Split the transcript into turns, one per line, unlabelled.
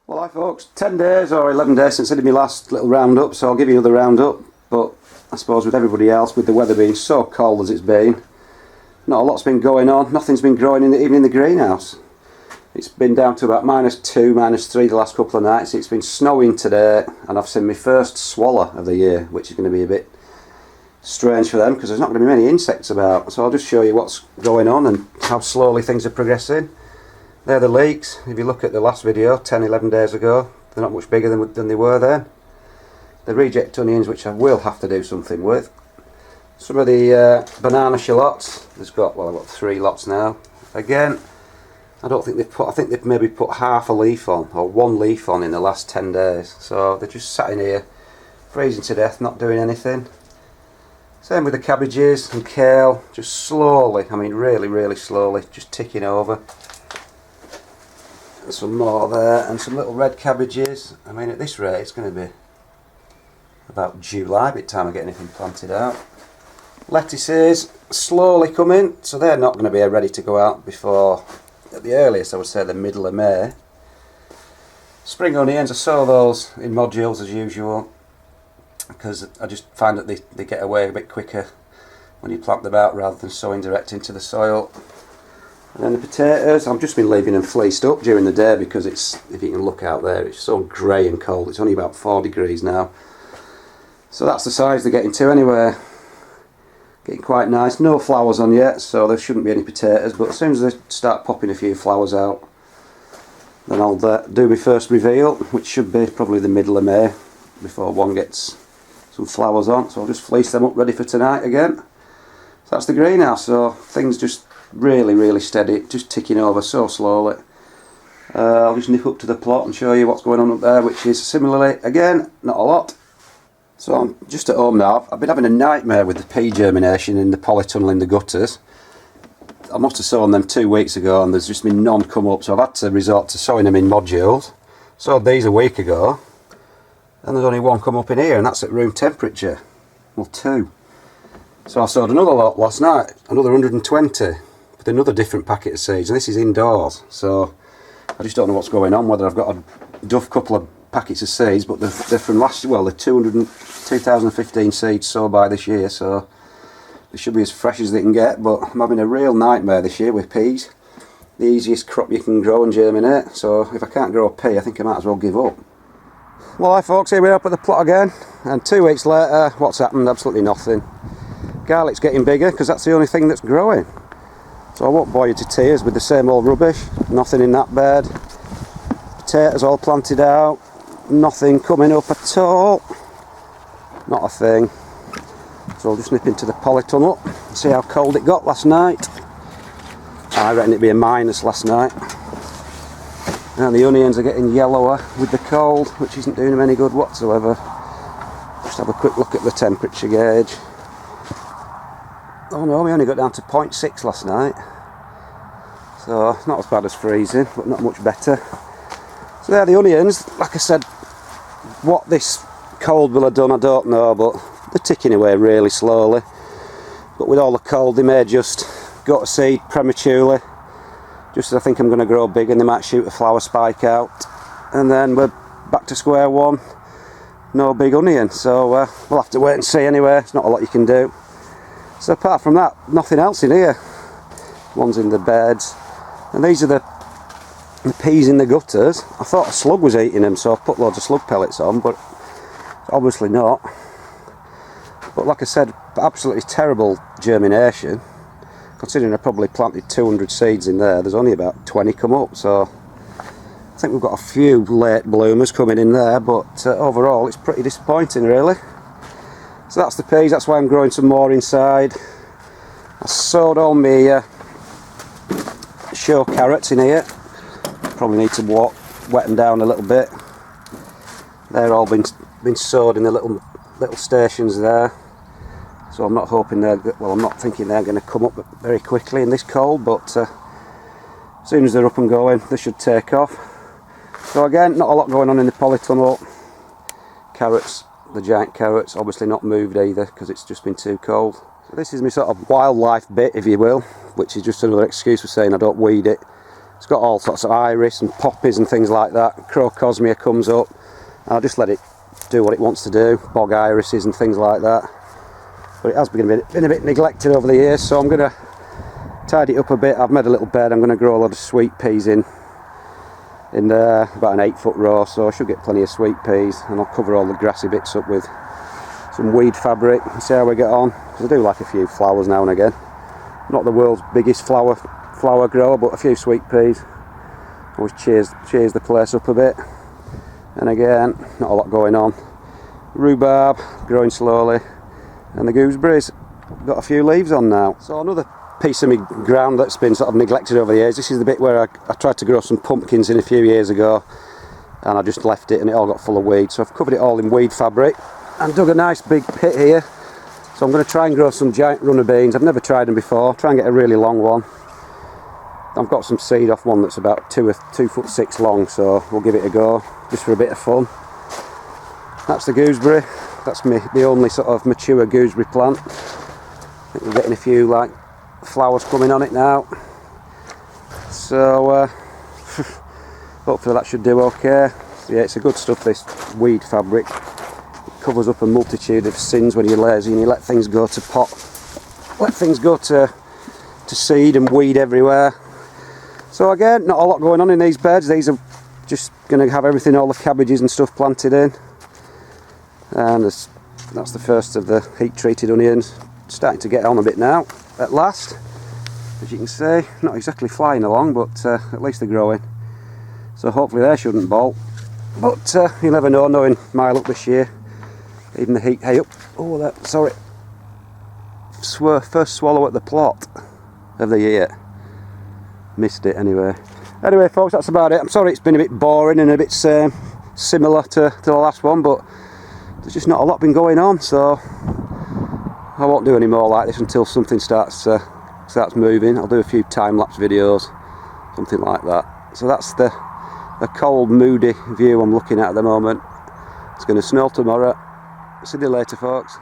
Well, hi folks, 10 days or 11 days since I did my last little roundup, so I'll give you another roundup. But I suppose with everybody else, with the weather being so cold as it's been, not a lot's been going on. Nothing's been growing even in the greenhouse. It's been down to about -2, -3 the last couple of nights. It's been snowing today, and I've seen my first swallow of the year, which is going to be a bit strange for them because there's not going to be many insects about. So I'll just show you what's going on and how slowly things are progressing. They're the leeks. If you look at the last video, 10-11 days ago, they're not much bigger than they were then. The reject onions, which I will have to do something with. Some of the banana shallots. I've got 3 lots now. Again, I don't think they've put, I think they've maybe put half a leaf on, or 1 leaf on in the last 10 days. So they're just sat in here, freezing to death, not doing anything. Same with the cabbages and kale, just slowly, I mean really slowly, just ticking over. Some more there, and some little red cabbages. I mean, at this rate it's going to be about July by the time I get anything planted out. Lettuces slowly coming, so they're not going to be ready to go out before, at the earliest I would say, the middle of May. Spring onions, I sow those in modules as usual, because I just find that they get away a bit quicker when you plant them out rather than sowing direct into the soil. And then the potatoes, I've just been leaving them fleeced up during the day because it's, if you can look out there, it's so grey and cold. It's only about 4 degrees now. So that's the size they're getting to anyway. Getting quite nice. No flowers on yet, so there shouldn't be any potatoes, but as soon as they start popping a few flowers out, then I'll do my first reveal, which should be probably the middle of May, before one gets some flowers on. So I'll just fleece them up ready for tonight again. So that's the greenhouse, so things just really steady, just ticking over so slowly. I'll just nip up to the plot and show you what's going on up there, which is similarly, again, not a lot. So I'm just at home now. I've been having a nightmare with the pea germination in the polytunnel in the gutters. I must have sown them 2 weeks ago and there's just been none come up, so I've had to resort to sowing them in modules. Sowed these a week ago and there's only 1 come up in here, and that's at room temperature. Well, 2. So I sowed another lot last night, another 120. Another different packet of seeds, and this is indoors, so I just don't know what's going on, whether I've got a duff couple of packets of seeds, but they're from last year, well, they're 2015 seeds sown by this year, so they should be as fresh as they can get. But I'm having a real nightmare this year with peas. The easiest crop you can grow and germinate, so if I can't grow a pea, I think I might as well give up. Well, hi folks, here we are up at the plot again, and 2 weeks later, what's happened? Absolutely nothing. Garlic's getting bigger because that's the only thing that's growing. So I won't bore you to tears with the same old rubbish. Nothing in that bed. Potatoes all planted out. Nothing coming up at all. Not a thing. So I'll just nip into the polytunnel and see how cold it got last night. I reckon it'd be a minus last night. And the onions are getting yellower with the cold, which isn't doing them any good whatsoever. Just have a quick look at the temperature gauge. Oh no, we only got down to 0.6 last night, so not as bad as freezing, but not much better. So there are the onions. Like I said, what this cold will have done I don't know, but they're ticking away really slowly. But with all the cold they may just go to seed prematurely, just as I think I'm going to grow big, and they might shoot a flower spike out, and then we're back to square one, no big onion. So we'll have to wait and see anyway. It's not a lot you can do. So apart from that, nothing else in here. One's in the beds, and these are the peas in the gutters. I thought a slug was eating them, so I put loads of slug pellets on, but obviously not. But like I said, absolutely terrible germination. Considering I probably planted 200 seeds in there, there's only about 20 come up, so I think we've got a few late bloomers coming in there, but overall it's pretty disappointing really. So that's the peas, that's why I'm growing some more inside. I sowed all my show carrots in here. Probably need to wet them down a little bit. They're all been sowed in the little stations there. So I'm not hoping I'm not thinking they're going to come up very quickly in this cold, but as soon as they're up and going, they should take off. So again, not a lot going on in the polytunnel. Carrots. The giant carrots obviously not moved either because it's just been too cold. So this is my sort of wildlife bit, if you will, which is just another excuse for saying I don't weed it. It's got all sorts of iris and poppies and things like that. Crocosmia comes up. I'll just let it do what it wants to do. Bog irises and things like that. But it has been a bit neglected over the years, so I'm going to tidy it up a bit. I've made a little bed. I'm going to grow a lot of sweet peas in there, about an 8-foot row, so I should get plenty of sweet peas, and I'll cover all the grassy bits up with some weed fabric and see how we get on. Because I do like a few flowers now and again. Not the world's biggest flower grower, but a few sweet peas always cheers the place up a bit. And again, not a lot going on. Rhubarb growing slowly, and the gooseberries got a few leaves on now. So another piece of my ground that's been sort of neglected over the years. This is the bit where I tried to grow some pumpkins in a few years ago, and I just left it and it all got full of weeds. So I've covered it all in weed fabric and dug a nice big pit here. So I'm going to try and grow some giant runner beans. I've never tried them before. Try and get a really long one. I've got some seed off one that's about 2'6" long, so we'll give it a go just for a bit of fun. That's the gooseberry. That's the only sort of mature gooseberry plant. I think we're getting a few like flowers coming on it now. So hopefully that should do okay. Yeah, it's a good stuff, this weed fabric. It covers up a multitude of sins when you're lazy and you let things go to pot. Let things go to seed and weed everywhere. So again, not a lot going on in these beds. These are just going to have everything, all the cabbages and stuff planted in. And that's the first of the heat treated onions. Starting to get on a bit now, at last. As you can see, not exactly flying along, but at least they're growing. So hopefully they shouldn't bolt. But you never know, knowing my luck this year. Even the heat, hey up, oh that, sorry. First swallow at the plot of the year. Missed it anyway. Anyway folks, that's about it. I'm sorry it's been a bit boring and a bit similar to the last one, but there's just not a lot been going on, so I won't do any more like this until something starts moving. I'll do a few time-lapse videos, something like that. So that's the cold, moody view I'm looking at the moment. It's going to snow tomorrow. See you later folks.